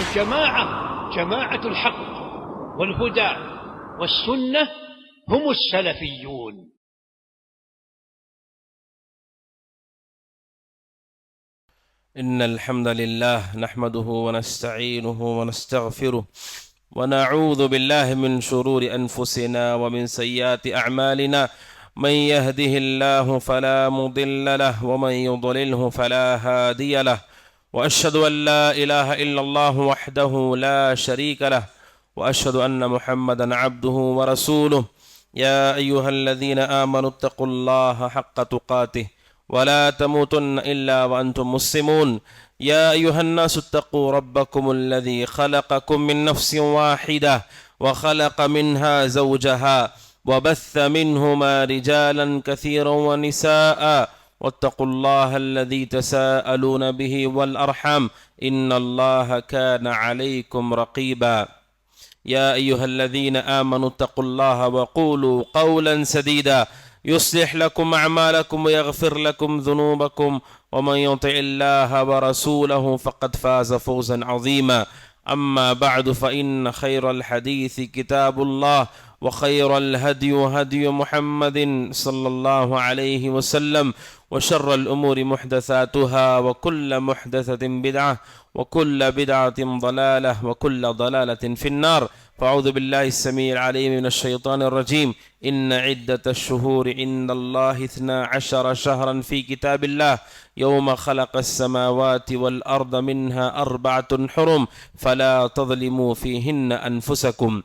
جماعة الحق والهدى والسنة هم السلفيون. إن الحمد لله نحمده ونستعينه ونستغفره ونعوذ بالله من شرور أنفسنا ومن سيئات أعمالنا، من يهده الله فلا مضل له ومن يضلله فلا هادي له، وأشهد أن لا إله إلا الله وحده لا شريك له، وأشهد أن محمدا عبده ورسوله. يا أيها الذين آمنوا اتقوا الله حق تقاته ولا تموتن إلا وأنتم مسلمون. يا أيها الناس اتقوا ربكم الذي خلقكم من نفس واحدة وخلق منها زوجها وبث منهما رجالا كثيرا ونساء، واتقوا الله الذي تساءلون به والأرحام إن الله كان عليكم رقيبا. يا أيها الذين آمنوا اتقوا الله وقولوا قولا سديدا يصلح لكم أعمالكم ويغفر لكم ذنوبكم، ومن يطع الله ورسوله فقد فاز فوزا عظيما. أما بعد، فإن خير الحديث كتاب الله، وخير الهدي هدي محمد صلى الله عليه وسلم، وشر الأمور محدثاتها، وكل محدثة بدعة، وكل بدعة ضلالة، وكل ضلالة في النار. فأعوذ بالله السميع العليم من الشيطان الرجيم. إن عدة الشهور عند الله 12 شهرا في كتاب الله يوم خلق السماوات والأرض منها 4 حرم فلا تظلموا فيهن أنفسكم.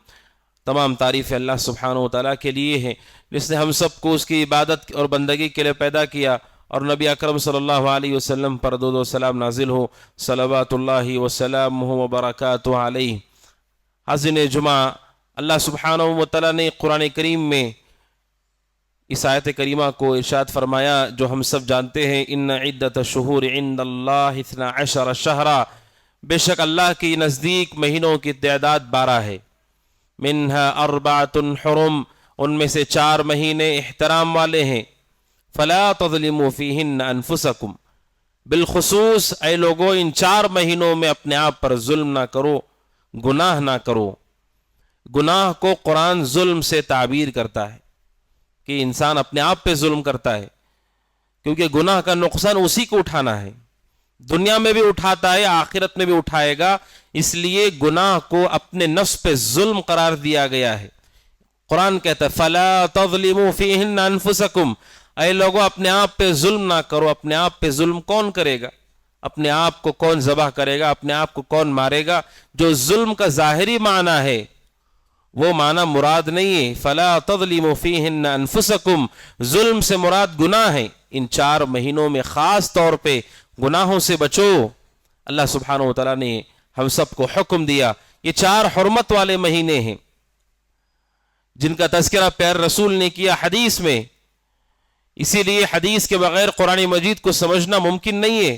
تمام تعریف اللہ سبحانہ و تعالیٰ کے لیے ہے جس نے ہم سب کو اس کی عبادت اور بندگی کے لیے پیدا کیا، اور نبی اکرم صلی اللہ علیہ وسلم پر درود و سلام نازل ہو، صلوات اللہ وسلامہ وبرکاتہ علیہ۔ حاضرین جمعہ، اللہ سبحانہ و تعالیٰ نے قرآن کریم میں اس آیت کریمہ کو ارشاد فرمایا جو ہم سب جانتے ہیں، ان عدت الشہور عند اللہ 12 شہرا، بے شک اللہ کے نزدیک مہینوں کی تعداد 12 ہے، منہا 4 حرم، ان میں سے 4 مہینے احترام والے ہیں، فلا تظلموا فیہن انفسکم، بالخصوص اے لوگوں ان 4 مہینوں میں اپنے آپ پر ظلم نہ کرو، گناہ نہ کرو۔ گناہ کو قرآن ظلم سے تعبیر کرتا ہے کہ انسان اپنے آپ پہ ظلم کرتا ہے، کیونکہ گناہ کا نقصان اسی کو اٹھانا ہے، دنیا میں بھی اٹھاتا ہے، آخرت میں بھی اٹھائے گا، اس لیے گناہ کو اپنے نفس پہ ظلم قرار دیا گیا ہے۔ قرآن کہتا ہے فَلَا تَظْلِمُوا فِيهِنَّ أَنفُسَكُمْ، اے لوگوں اپنے آپ پہ ظلم نہ کرو۔ اپنے آپ پہ ظلم کون کرے گا؟ اپنے آپ کو کون ذبح کرے گا؟ اپنے آپ کو کون مارے گا؟ جو ظلم کا ظاہری معنی ہے وہ معنی مراد نہیں ہے۔ فَلَا تَظْلِمُوا فِيهِنَّ أَنفُسَكُمْ، ظلم سے مراد گناہ ہے۔ ان 4 مہینوں میں خاص طور پہ گناہوں سے بچو۔ اللہ سبحانہ و تعالیٰ نے ہم سب کو حکم دیا۔ یہ 4 حرمت والے مہینے ہیں جن کا تذکرہ پیارے رسول نے کیا حدیث میں، اسی لیے حدیث کے بغیر قرآن مجید کو سمجھنا ممکن نہیں ہے۔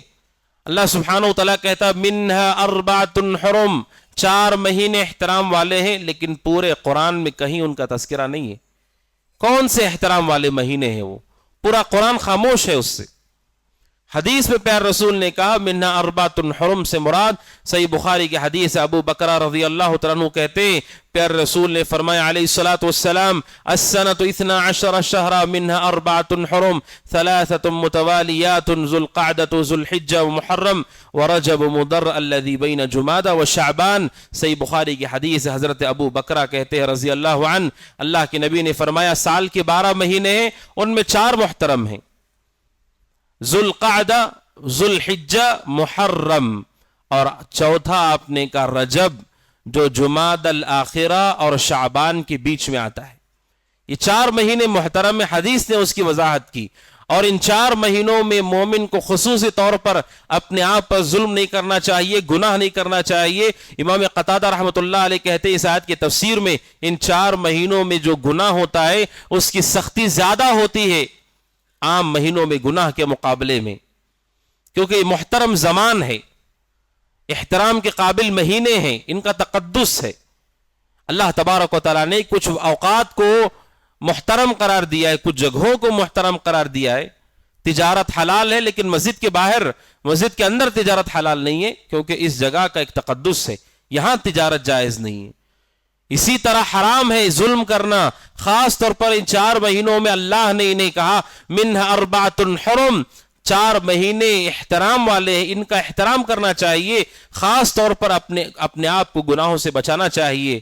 اللہ سبحانہ و تعالیٰ کہتا منہا 4 حرم، 4 مہینے احترام والے ہیں، لیکن پورے قرآن میں کہیں ان کا تذکرہ نہیں ہے۔ کون سے احترام والے مہینے ہیں وہ؟ پورا قرآن خاموش ہے اس سے۔ حدیث میں پیارے رسول نے کہا منہا 4 حرم سے مراد، صحیح بخاری کی حدیث ابو بکرہ رضی اللہ تعالیٰ عنہ کہتے ہیں پیارے رسول نے فرمایا علیہ الصلاۃ والسلام السنۃ 12 شہرا منہا 4 حرم 3 متوالیات ذو القعدۃ ذو الحجہ ومحرم ورجب مضر الذی بین جمادہ وشعبان۔ صحیح بخاری کی حدیث حضرت ابو بکرہ کہتے ہیں رضی اللہ عنہ، اللہ کے نبی نے فرمایا سال کے 12 مہینے ہیں، ان میں 4 محترم ہیں، ذو القعدہ، ذو الحجہ، محرم، اور چوتھا آپ نے کہا رجب جو جماد الآخرہ اور شعبان کے بیچ میں آتا ہے۔ یہ 4 مہینے محترم حدیث نے اس کی وضاحت کی، اور ان 4 مہینوں میں مومن کو خصوصی طور پر اپنے آپ پر ظلم نہیں کرنا چاہیے، گناہ نہیں کرنا چاہیے۔ امام قتادہ رحمۃ اللہ علیہ کہتے ہیں اس آیت کی تفسیر میں ان 4 مہینوں میں جو گناہ ہوتا ہے اس کی سختی زیادہ ہوتی ہے عام مہینوں میں گناہ کے مقابلے میں، کیونکہ یہ محترم زمان ہے، احترام کے قابل مہینے ہیں، ان کا تقدس ہے۔ اللہ تبارک و تعالیٰ نے کچھ اوقات کو محترم قرار دیا ہے، کچھ جگہوں کو محترم قرار دیا ہے۔ تجارت حلال ہے لیکن مسجد کے باہر، مسجد کے اندر تجارت حلال نہیں ہے، کیونکہ اس جگہ کا ایک تقدس ہے، یہاں تجارت جائز نہیں ہے. اسی طرح حرام ہے ظلم کرنا، خاص طور پر ان 4 مہینوں میں اللہ نے انہیں کہا منہ اربعۃ حرم، 4 مہینے احترام والے ہیں، ان کا احترام کرنا چاہیے، خاص طور پر اپنے آپ کو گناہوں سے بچانا چاہیے.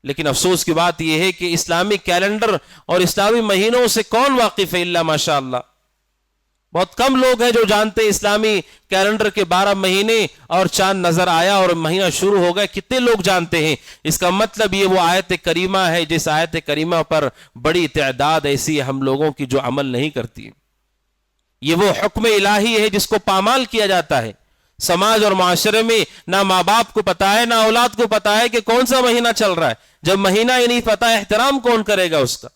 لیکن افسوس کی بات یہ ہے کہ اسلامی کیلنڈر اور اسلامی مہینوں سے کون واقف ہے؟ الا ماشاء اللہ. بہت کم لوگ ہیں جو جانتے ہیں اسلامی کیلنڈر کے 12 مہینے اور چاند نظر آیا اور مہینہ شروع ہو گیا. کتنے لوگ جانتے ہیں؟ اس کا مطلب یہ وہ آیت کریمہ ہے جس آیت کریمہ پر بڑی تعداد ایسی ہے ہم لوگوں کی جو عمل نہیں کرتی. یہ وہ حکم الہی ہے جس کو پامال کیا جاتا ہے. سماج اور معاشرے میں نہ ماں باپ کو پتا ہے نہ اولاد کو پتا ہے کہ کون سا مہینہ چل رہا ہے. جب مہینہ ہی نہیں پتا، احترام کون کرے گا؟ اس کا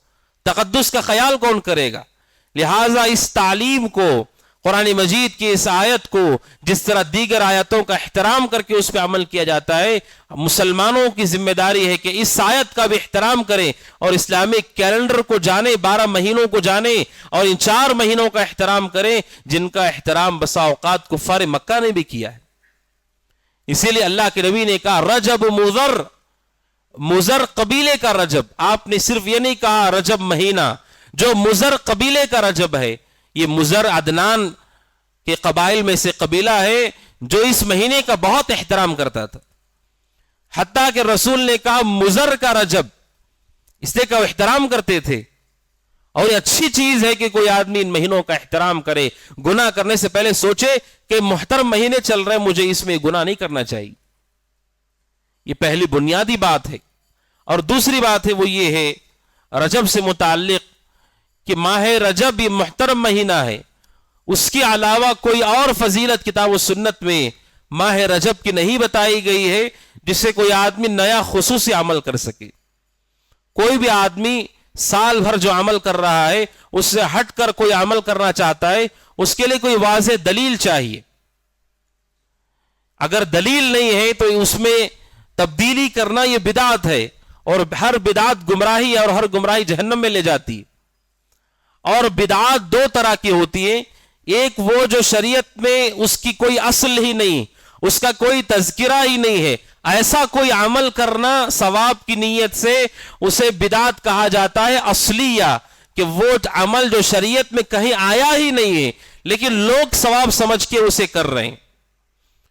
تقدس کا خیال کون کرے گا؟ لہٰذا اس تعلیم کو، قرآن مجید کی اس آیت کو جس طرح دیگر آیتوں کا احترام کر کے اس پہ عمل کیا جاتا ہے، مسلمانوں کی ذمہ داری ہے کہ اس آیت کا بھی احترام کریں اور اسلامی کیلنڈر کو جانے، 12 مہینوں کو جانے اور ان 4 مہینوں کا احترام کریں جن کا احترام بسا اوقات کفار مکہ نے بھی کیا ہے. اسی لیے اللہ کے نبی نے کہا رجب مضر، مضر قبیلے کا رجب. آپ نے صرف یہ نہیں کہا رجب مہینہ، جو مضر قبیلے کا رجب ہے. یہ مضر عدنان کے قبائل میں سے قبیلہ ہے جو اس مہینے کا بہت احترام کرتا تھا، حتیٰ کہ رسول نے کہا مضر کا رجب، اس لیے کہ وہ احترام کرتے تھے. اور یہ اچھی چیز ہے کہ کوئی آدمی ان مہینوں کا احترام کرے. گناہ کرنے سے پہلے سوچے کہ محترم مہینے چل رہے ہیں، مجھے اس میں گناہ نہیں کرنا چاہیے. یہ پہلی بنیادی بات ہے. اور دوسری بات ہے وہ یہ ہے رجب سے متعلق کہ ماہ رجب یہ محترم مہینہ ہے. اس کے علاوہ کوئی اور فضیلت کتاب و سنت میں ماہ رجب کی نہیں بتائی گئی ہے جس سے کوئی آدمی نیا خصوصی عمل کر سکے. کوئی بھی آدمی سال بھر جو عمل کر رہا ہے اس سے ہٹ کر کوئی عمل کرنا چاہتا ہے، اس کے لیے کوئی واضح دلیل چاہیے. اگر دلیل نہیں ہے تو اس میں تبدیلی کرنا یہ بدعت ہے، اور ہر بدعت گمراہی ہے اور ہر گمراہی جہنم میں لے جاتی ہے. اور بدعات 2 طرح کی ہوتی ہیں. ایک وہ جو شریعت میں اس کی کوئی اصل ہی نہیں، اس کا کوئی تذکرہ ہی نہیں ہے، ایسا کوئی عمل کرنا ثواب کی نیت سے اسے بدعت کہا جاتا ہے اصلیہ، کہ وہ عمل جو شریعت میں کہیں آیا ہی نہیں ہے لیکن لوگ ثواب سمجھ کے اسے کر رہے ہیں.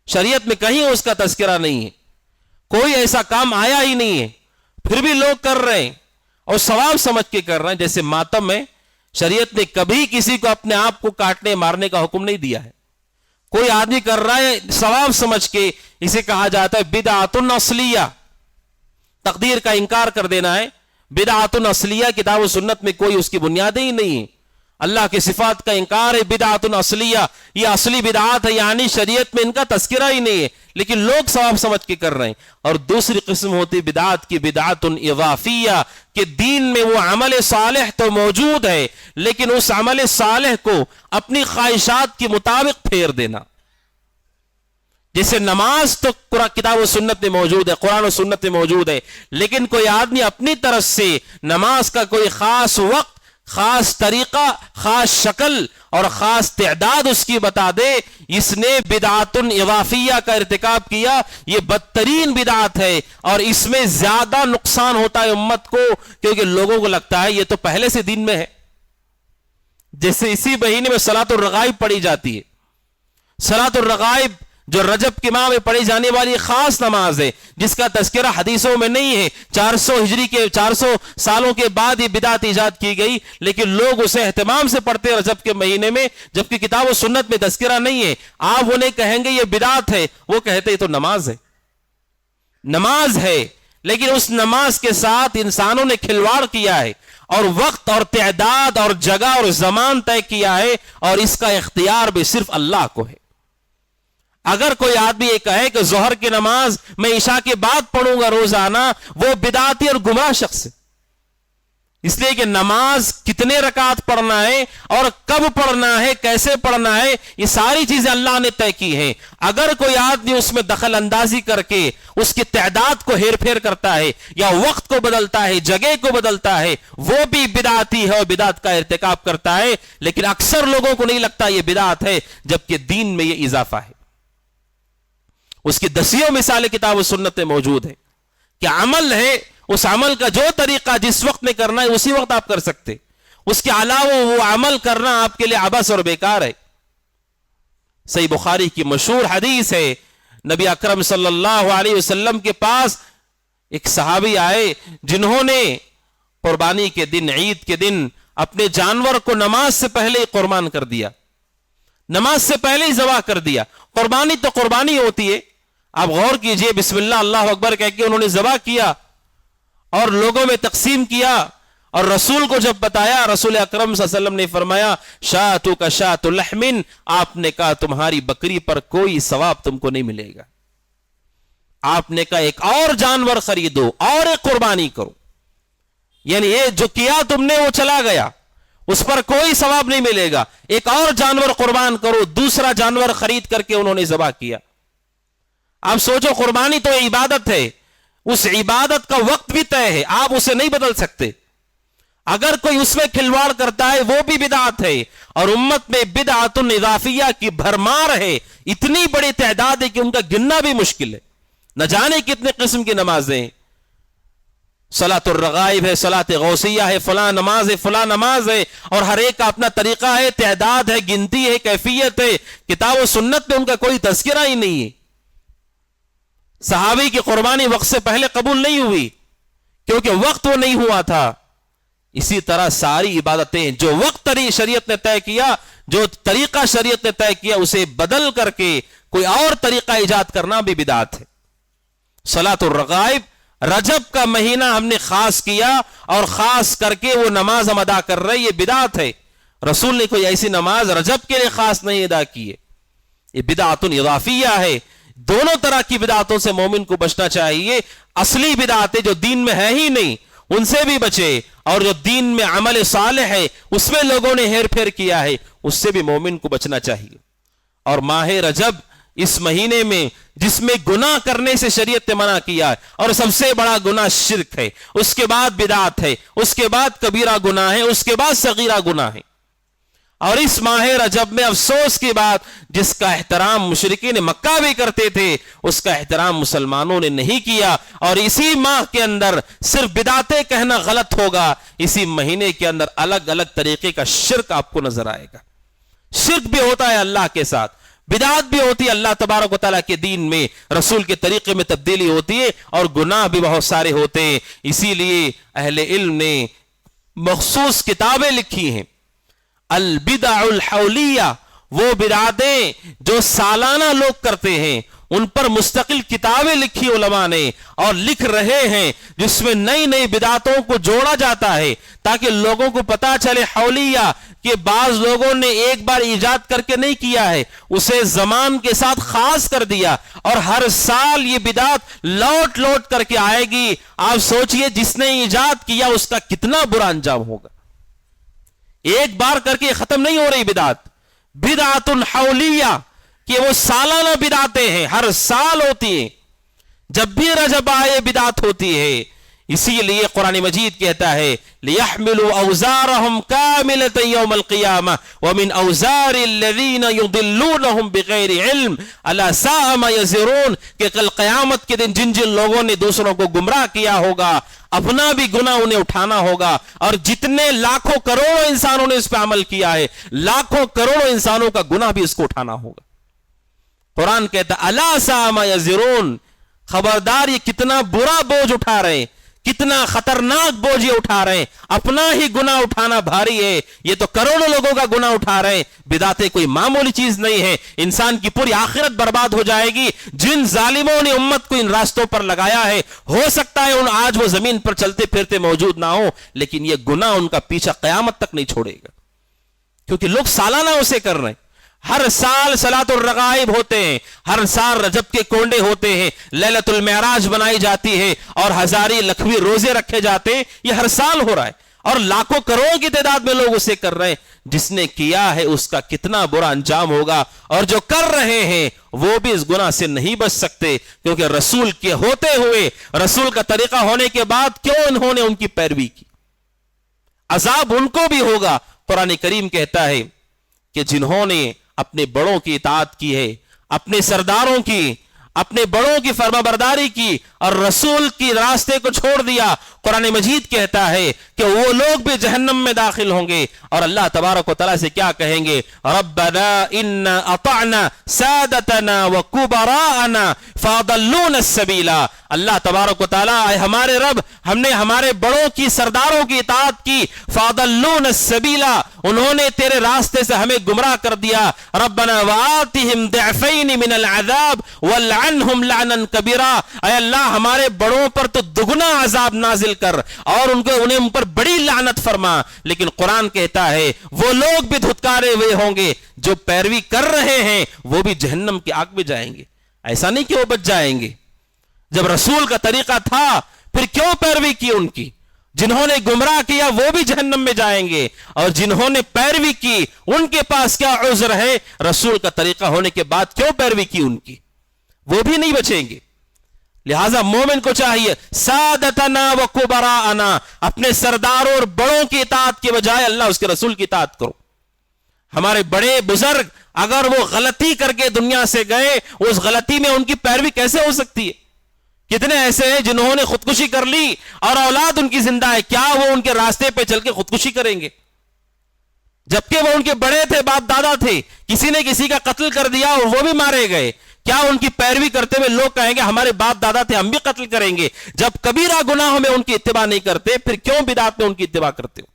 شریعت میں کہیں اس کا تذکرہ نہیں ہے، کوئی ایسا کام آیا ہی نہیں ہے، پھر بھی لوگ کر رہے ہیں اور ثواب سمجھ کے کر رہے ہیں. جیسے ماتم ہے، شریعت نے کبھی کسی کو اپنے آپ کو کاٹنے مارنے کا حکم نہیں دیا ہے، کوئی آدمی کر رہا ہے ثواب سمجھ کے، اسے کہا جاتا ہے بدعۃ اصلیہ. تقدیر کا انکار کر دینا ہے بدعۃ اصلیہ. کتاب و سنت میں کوئی اس کی بنیادیں ہی نہیں ہے. اللہ کی صفات کا انکار ہے بدعۃ اصلیہ، یہ اصلی بدعات ہے، یعنی شریعت میں ان کا تذکرہ ہی نہیں ہے لیکن لوگ ثواب سمجھ کے کر رہے ہیں. اور دوسری قسم ہوتی بدعات کی بدعۃ اضافیہ، کہ دین میں وہ عمل صالح تو موجود ہے لیکن اس عمل صالح کو اپنی خواہشات کے مطابق پھیر دینا. جیسے نماز تو کتاب و سنت میں موجود ہے، قرآن و سنت میں موجود ہے، لیکن کوئی آدمی اپنی طرف سے نماز کا کوئی خاص وقت، خاص طریقہ، خاص شکل اور خاص تعداد اس کی بتا دے، اس نے بدعۃ اضافیہ کا ارتکاب کیا. یہ بدترین بدعت ہے اور اس میں زیادہ نقصان ہوتا ہے امت کو، کیونکہ لوگوں کو لگتا ہے یہ تو پہلے سے دین میں ہے. جیسے اسی مہینے میں صلاۃ الرغائب پڑھی جاتی ہے. صلاۃ الرغائب جو رجب کے ماہ میں پڑھی جانے والی خاص نماز ہے جس کا تذکرہ حدیثوں میں نہیں ہے. 400 ہجری کے 400 سالوں کے بعد یہ بدعت ایجاد کی گئی لیکن لوگ اسے اہتمام سے پڑھتے ہیں رجب کے مہینے میں، جبکہ کتاب و سنت میں تذکرہ نہیں ہے. آپ انہیں کہیں گے یہ بدعت ہے، وہ کہتے یہ تو نماز ہے. نماز ہے لیکن اس نماز کے ساتھ انسانوں نے کھلواڑ کیا ہے اور وقت اور تعداد اور جگہ اور زمان طے کیا ہے، اور اس کا اختیار بھی صرف اللہ کو ہے. اگر کوئی آدمی یہ کہے کہ ظہر کی نماز میں عشاء کے بعد پڑھوں گا روزانہ، وہ بدعتی اور گمراہ شخص ہے. اس لیے کہ نماز کتنے رکعت پڑھنا ہے اور کب پڑھنا ہے، کیسے پڑھنا ہے، یہ ساری چیزیں اللہ نے طے کی ہیں. اگر کوئی آدمی اس میں دخل اندازی کر کے اس کی تعداد کو ہیر پھیر کرتا ہے یا وقت کو بدلتا ہے، جگہ کو بدلتا ہے، وہ بھی بدعتی ہے اور بدعت کا ارتکاب کرتا ہے. لیکن اکثر لوگوں کو نہیں لگتا یہ بدعت ہے، جبکہ دین میں یہ اضافہ ہے. اس کی دسیوں مثالیں کتاب و سنت میں موجود ہیں کہ عمل ہے، اس عمل کا جو طریقہ جس وقت میں کرنا ہے اسی وقت آپ کر سکتے، اس کے علاوہ وہ عمل کرنا آپ کے لیے عبث اور بیکار ہے۔ صحیح بخاری کی مشہور حدیث ہے، نبی اکرم صلی اللہ علیہ وسلم کے پاس ایک صحابی آئے جنہوں نے قربانی کے دن، عید کے دن اپنے جانور کو نماز سے پہلے ہی قربان کر دیا، نماز سے پہلے ہی ذبح کر دیا۔ قربانی تو قربانی ہوتی ہے، آپ غور کیجئے، بسم اللہ اللہ اکبر کہہ کے انہوں نے ذبح کیا اور لوگوں میں تقسیم کیا، اور رسول کو جب بتایا، رسول اکرم صلی اللہ علیہ وسلم نے فرمایا شاتو کا شات لحمن، آپ نے کہا تمہاری بکری پر کوئی ثواب تم کو نہیں ملے گا، آپ نے کہا ایک اور جانور خریدو اور ایک قربانی کرو، یعنی یہ جو کیا تم نے وہ چلا گیا، اس پر کوئی ثواب نہیں ملے گا، ایک اور جانور قربان کرو۔ دوسرا جانور خرید کر کے انہوں نے ذبح کیا۔ آپ سوچو، قربانی تو عبادت ہے، اس عبادت کا وقت بھی طے ہے، آپ اسے نہیں بدل سکتے۔ اگر کوئی اس میں کھلواڑ کرتا ہے وہ بھی بدعت ہے، اور امت میں بدعت اضافیہ کی بھرمار ہے، اتنی بڑی تعداد ہے کہ ان کا گننا بھی مشکل ہے، نہ جانے کتنے قسم کی نمازیں، صلاۃ الرغائب ہے، صلاۃ غوثیہ ہے، فلاں نماز ہے، فلاں نماز ہے، اور ہر ایک کا اپنا طریقہ ہے، تعداد ہے، گنتی ہے، کیفیت ہے، کتاب و سنت میں ان کا کوئی تذکرہ ہی نہیں ہے۔ صحابی کی قربانی وقت سے پہلے قبول نہیں ہوئی کیونکہ وقت وہ نہیں ہوا تھا۔ اسی طرح ساری عبادتیں جو وقت شریعت نے طے کیا، جو طریقہ شریعت نے طے کیا، اسے بدل کر کے کوئی اور طریقہ ایجاد کرنا بھی بدعت ہے۔ صلاۃ الرغائب، رجب کا مہینہ ہم نے خاص کیا اور خاص کر کے وہ نماز ہم ادا کر رہے، یہ بدعت ہے۔ رسول نے کوئی ایسی نماز رجب کے لیے خاص نہیں ادا کی ہے، یہ بدعت اضافیہ ہے۔ دونوں طرح کی بدعتوں سے مومن کو بچنا چاہیے۔ اصلی بدعتیں جو دین میں ہے ہی نہیں ان سے بھی بچے، اور جو دین میں عمل صالح ہے اس میں لوگوں نے ہیر پھیر کیا ہے اس سے بھی مومن کو بچنا چاہیے۔ اور ماہ رجب اس مہینے میں جس میں گناہ کرنے سے شریعت نے منع کیا ہے، اور سب سے بڑا گناہ شرک ہے، اس کے بعد بدعت ہے، اس کے بعد کبیرہ گناہ ہے، اس کے بعد صغیرہ گناہ ہے۔ اور اس ماہ رجب میں افسوس کی بات، جس کا احترام مشرکین مکہ بھی کرتے تھے اس کا احترام مسلمانوں نے نہیں کیا، اور اسی ماہ کے اندر صرف بدعتیں کہنا غلط ہوگا۔ اسی مہینے کے اندر الگ الگ طریقے کا شرک آپ کو نظر آئے گا۔ شرک بھی ہوتا ہے اللہ کے ساتھ، بدعت بھی ہوتی ہے اللہ تبارک و تعالیٰ کے دین میں، رسول کے طریقے میں تبدیلی ہوتی ہے، اور گناہ بھی بہت سارے ہوتے ہیں۔ اسی لیے اہل علم نے مخصوص کتابیں لکھی ہیں، البدع الحولیہ، وہ بدعتیں جو سالانہ لوگ کرتے ہیں ان پر مستقل کتابیں لکھی علماء نے اور لکھ رہے ہیں، جس میں نئی نئی بدعتوں کو جوڑا جاتا ہے تاکہ لوگوں کو پتا چلے حولیہ کہ بعض لوگوں نے ایک بار ایجاد کر کے نہیں کیا ہے، اسے زمان کے ساتھ خاص کر دیا، اور ہر سال یہ بدعت لوٹ لوٹ کر کے آئے گی۔ آپ سوچئے جس نے ایجاد کیا اس کا کتنا برا انجام ہوگا۔ ایک بار کر کے ختم نہیں ہو رہی بدعت، بدعت حولیہ کہ وہ سالانہ بدعتیں ہیں، ہر سال ہوتی ہیں، جب بھی رجب آئے بدعت ہوتی ہے۔ اسی لیے قرآن مجید کہتا ہے لِيَحْمِلُوا أَوْزَارَهُمْ كَامِلَةً يَوْمَ الْقِيَامَةِ وَمِنْ أَوْزَارِ الَّذِينَ يُضِلُّونَهُمْ بِغَيْرِ عِلْمٍ أَلَا سَاءَ مَا يَزِرُونَ، کہ کل قیامت کے دن جن جن لوگوں نے دوسروں کو گمراہ کیا ہوگا اپنا بھی گناہ انہیں اٹھانا ہوگا، اور جتنے لاکھوں کروڑوں انسانوں نے اس پہ عمل کیا ہے لاکھوں کروڑوں انسانوں کا گناہ بھی اس کو اٹھانا ہوگا۔ قرآن کہتا ہے الا ساء ما یزرون، خبردار یہ کتنا برا بوجھ اٹھا رہے ہیں، کتنا خطرناک بوجھ یہ اٹھا رہے ہیں، اپنا ہی گناہ اٹھانا بھاری ہے، یہ تو کروڑوں لوگوں کا گناہ اٹھا رہے ہیں۔ بدعتیں کوئی معمولی چیز نہیں ہے، انسان کی پوری آخرت برباد ہو جائے گی۔ جن ظالموں نے امت کو ان راستوں پر لگایا ہے، ہو سکتا ہے ان آج وہ زمین پر چلتے پھرتے موجود نہ ہو، لیکن یہ گناہ ان کا پیچھا قیامت تک نہیں چھوڑے گا، کیونکہ لوگ سالانہ اسے کر رہے ہیں۔ ہر سال صلاۃ الرغائب ہوتے ہیں، ہر سال رجب کے کونڈے ہوتے ہیں، لیلۃ المعراج بنائی جاتی ہے، اور ہزاری لکھوی روزے رکھے جاتے ہیں، یہ ہر سال ہو رہا ہے، اور لاکھوں کروڑوں کی تعداد میں لوگ اسے کر رہے ہیں۔ جس نے کیا ہے اس کا کتنا برا انجام ہوگا، اور جو کر رہے ہیں وہ بھی اس گناہ سے نہیں بچ سکتے، کیونکہ رسول کے ہوتے ہوئے، رسول کا طریقہ ہونے کے بعد کیوں انہوں نے ان کی پیروی کی، عذاب ان کو بھی ہوگا۔ قرآن کریم کہتا ہے کہ جنہوں نے اپنے بڑوں کی اطاعت کی ہے، اپنے سرداروں کی، اپنے بڑوں کی فرما برداری کی اور رسول کی راستے کو چھوڑ دیا، قرآن مجید کہتا ہے کہ وہ لوگ بھی جہنم میں داخل ہوں گے، اور اللہ تبارک و تعالیٰ سے کیا کہیں گے؟ ربنا انا اطعنا سادتنا وکبراءنا فاضلونا السبیل۔ اللہ تبارک و تعالیٰ، اے ہمارے رب، ہم نے ہمارے بڑوں کی، سرداروں کی اطاعت کی، فاضلونا السبیل، انہوں نے تیرے راستے سے ہمیں گمراہ کر دیا۔ ربنا وآتهم ضعفین من العذاب والعنہم لعنا کبیرا، اے اللہ ہمارے بڑوں پر تو دگنا عذاب نازل کر اور انہیں ان پر بڑی لعنت فرما۔ لیکن قرآن کہتا ہے وہ لوگ بھی دھتکارے ہوئے ہوں گے جو پیروی کر رہے ہیں، وہ بھی جہنم کی آگ میں جائیں گے۔ ایسا نہیں کہ وہ بچ جائیں گے، جب رسول کا طریقہ تھا پھر کیوں پیروی کی ان کی؟ جنہوں نے گمراہ کیا وہ بھی جہنم میں جائیں گے، اور جنہوں نے پیروی کی ان کے پاس کیا عذر ہے؟ رسول کا طریقہ ہونے کے بعد کیوں پیروی کی ان کی؟ وہ بھی نہیں بچیں گے۔ لہذا مومن کو چاہیے سادتنا و کبراءنا، اپنے سرداروں اور بڑوں کی اطاعت کے بجائے اللہ اس کے رسول کی اطاعت کرو۔ ہمارے بڑے بزرگ اگر وہ غلطی کر کے دنیا سے گئے، اس غلطی میں ان کی پیروی کیسے ہو سکتی ہے؟ کتنے ایسے ہیں جنہوں نے خودکشی کر لی اور اولاد ان کی زندہ ہے، کیا وہ ان کے راستے پہ چل کے خودکشی کریں گے؟ جبکہ وہ ان کے بڑے تھے، باپ دادا تھے، کسی نے کسی کا قتل کر دیا اور وہ بھی مارے گئے، کیا ان کی پیروی کرتے ہوئے لوگ کہیں گے ہمارے باپ دادا تھے ہم بھی قتل کریں گے؟ جب کبیرہ گناہوں میں ان کی اتباع نہیں کرتے، پھر کیوں بدعات میں ان کی اتباع کرتے ہو؟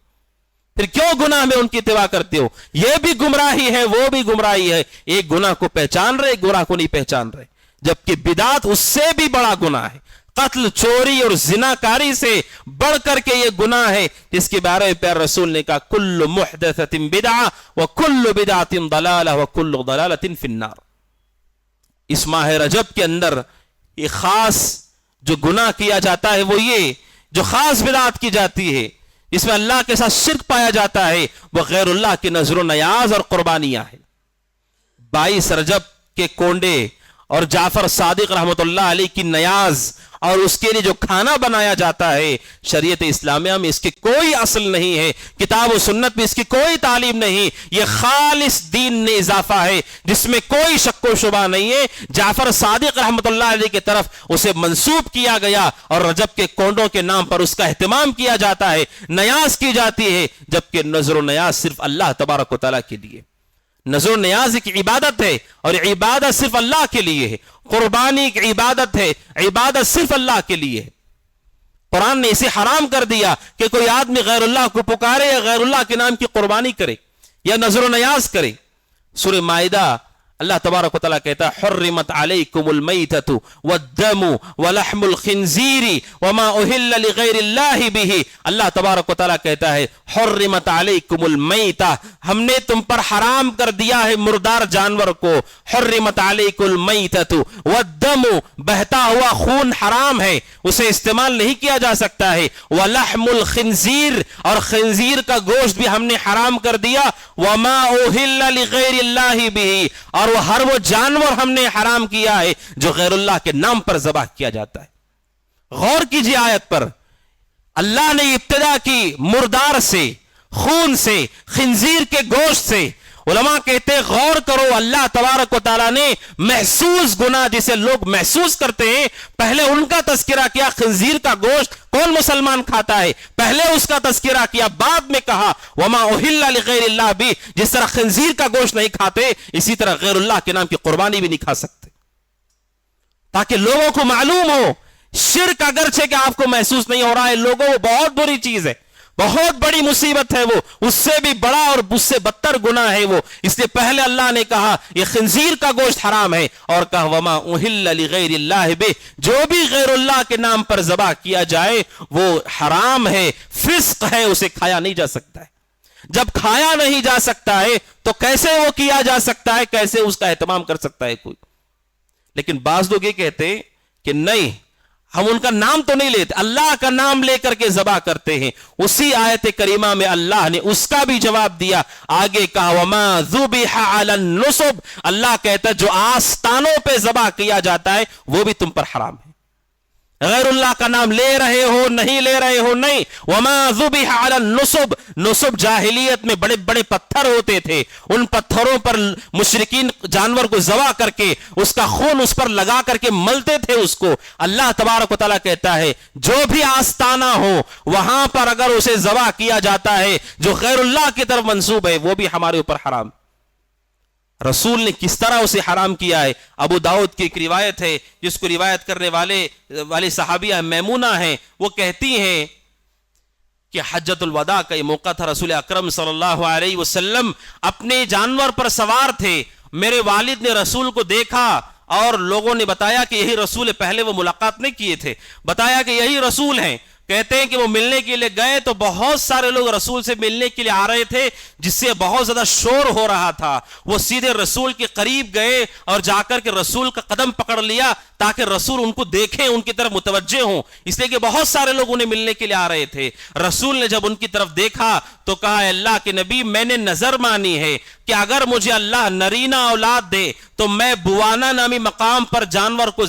پھر کیوں گناہ میں ان کی اتباع کرتے ہو؟ یہ بھی گمراہی ہے، وہ بھی گمراہی ہے۔ ایک گناہ کو پہچان رہے، ایک گناہ کو نہیں پہچان رہے، جبکہ بدعات اس سے بھی بڑا گناہ ہے۔ قتل، چوری اور زناکاری سے بڑھ کر کے یہ گناہ ہے، جس کے بارے میں پیارے رسول نے کہا کل محدثۃ بدعہ وکل بدعۃ ضلالہ وکل ضلالۃ فی النار۔ اس ماہ رجب کے اندر یہ خاص جو گناہ کیا جاتا ہے وہ یہ جو خاص بدعات کی جاتی ہے، اس میں اللہ کے ساتھ شرک پایا جاتا ہے، وہ غیر اللہ کی نذر و نیاز اور قربانیاں ہیں۔ 22 رجب کے کونڈے اور جعفر صادق رحمت اللہ علیہ کی نیاز اور اس کے لیے جو کھانا بنایا جاتا ہے، شریعت اسلامیہ میں اس کی کوئی اصل نہیں ہے، کتاب و سنت میں اس کی کوئی تعلیم نہیں، یہ خالص دین نے اضافہ ہے جس میں کوئی شک و شبہ نہیں ہے۔ جعفر صادق رحمت اللہ علیہ کی طرف اسے منسوب کیا گیا اور رجب کے کونڈوں کے نام پر اس کا اہتمام کیا جاتا ہے، نیاز کی جاتی ہے، جبکہ نذر و نیاز صرف اللہ تبارک و تعالیٰ کے لیے۔ نذر و نیاز ایک عبادت ہے اور عبادت صرف اللہ کے لیے ہے، قربانی ایک عبادت ہے، عبادت صرف اللہ کے لیے ہے۔ قرآن نے اسے حرام کر دیا کہ کوئی آدمی غیر اللہ کو پکارے یا غیر اللہ کے نام کی قربانی کرے یا نذر و نیاز کرے۔ سورہ مائدہ اللہ تبارک و تعالیٰ کہتا ہے حرمت علیکم المیتۃ والدم ولحم الخنزیر وما اہل لغیر اللہ بہ۔ اللہ تبارک و تعالیٰ کہتا ہے حرمت علیکم المیتہ، ہم نے تم پر حرام کر دیا ہے مردار جانور کو۔ حرمت علیکم المیتۃ والدم، بہتا ہوا خون حرام ہے، اسے استعمال نہیں کیا جا سکتا ہے۔ ولحم الخنزیر، اور خنزیر کا گوشت بھی ہم نے حرام کر دیا۔ وما اہل لغیر اللہ بہ، اور ہر وہ جانور ہم نے حرام کیا ہے جو غیر اللہ کے نام پر ذبح کیا جاتا ہے۔ غور کیجیے آیت پر، اللہ نے ابتدا کی مردار سے، خون سے، خنزیر کے گوشت سے۔ علماء کہتے ہیں غور کرو، اللہ تبارک و تعالیٰ نے محسوس گناہ جسے لوگ محسوس کرتے ہیں، پہلے ان کا تذکرہ کیا۔ خنزیر کا گوشت کون مسلمان کھاتا ہے؟ پہلے اس کا تذکرہ کیا، بعد میں کہا وما اہل لغیر اللہ بھی۔ جس طرح خنزیر کا گوشت نہیں کھاتے، اسی طرح غیر اللہ کے نام کی قربانی بھی نہیں کھا سکتے، تاکہ لوگوں کو معلوم ہو شرک اگرچہ کہ آپ کو محسوس نہیں ہو رہا ہے، لوگوں وہ بہت بری چیز ہے، بہت بڑی مصیبت ہے، وہ اس سے بھی بڑا اور اس سے بدتر گناہ ہے وہ۔ اس لیے پہلے اللہ نے کہا یہ خنزیر کا گوشت حرام ہے، اور کہا وما اہل لغیر اللہ بہ، جو بھی غیر اللہ کے نام پر ذبح کیا جائے وہ حرام ہے، فسق ہے، اسے کھایا نہیں جا سکتا ہے۔ جب کھایا نہیں جا سکتا ہے تو کیسے وہ کیا جا سکتا ہے، کیسے اس کا اہتمام کر سکتا ہے کوئی؟ لیکن بعض لوگ یہ کہتے ہیں کہ نہیں، ہم ان کا نام تو نہیں لیتے، اللہ کا نام لے کر کے ذبح کرتے ہیں۔ اسی آیت کریمہ میں اللہ نے اس کا بھی جواب دیا، آگے کہا وما ذبح علی النصب، اللہ کہتا ہے جو آستانوں پہ ذبح کیا جاتا ہے وہ بھی تم پر حرام ہے۔ غیر اللہ کا نام لے رہے ہو نہیں لے رہے ہو نہیں. وما ذبح علی النصب، نصب جاہلیت میں بڑے بڑے پتھر ہوتے تھے، ان پتھروں پر مشرکین جانور کو ذبح کر کے اس کا خون اس پر لگا کر کے ملتے تھے اس کو. اللہ تبارک و تعالیٰ کہتا ہے جو بھی آستانہ ہو وہاں پر اگر اسے ذبح کیا جاتا ہے جو غیر اللہ کی طرف منسوب ہے وہ بھی ہمارے اوپر حرام. رسول نے کس طرح اسے حرام کیا ہے؟ ابو داؤد کی ایک روایت ہے جس کو روایت کرنے والے صحابیہ میمونہ ہیں، وہ کہتی ہیں کہ حجۃ الوداع کا یہ موقع تھا، رسول اکرم صلی اللہ علیہ وسلم اپنے جانور پر سوار تھے، میرے والد نے رسول کو دیکھا اور لوگوں نے بتایا کہ یہی رسول ہے. پہلے وہ ملاقات نہیں کیے تھے، بتایا کہ یہی رسول ہیں. کہتے ہیں کہ وہ ملنے کے لیے گئے تو بہت سارے لوگ رسول سے ملنے کے لیے آ رہے تھے جس سے بہت زیادہ شور ہو رہا تھا. وہ سیدھے رسول کے قریب گئے اور جا کر کے رسول کا قدم پکڑ لیا تاکہ رسول ان کو دیکھیں، ان کی طرف متوجہ ہوں، اس لیے کہ بہت سارے لوگ انہیں ملنے کے لیے آ رہے تھے. رسول نے جب ان کی طرف دیکھا تو کہا اللہ کے نبی میں نے نظر مانی ہے کہ اگر مجھے اللہ نرینہ اولاد دے تو میں بوانا نامی مقام پر جانور کو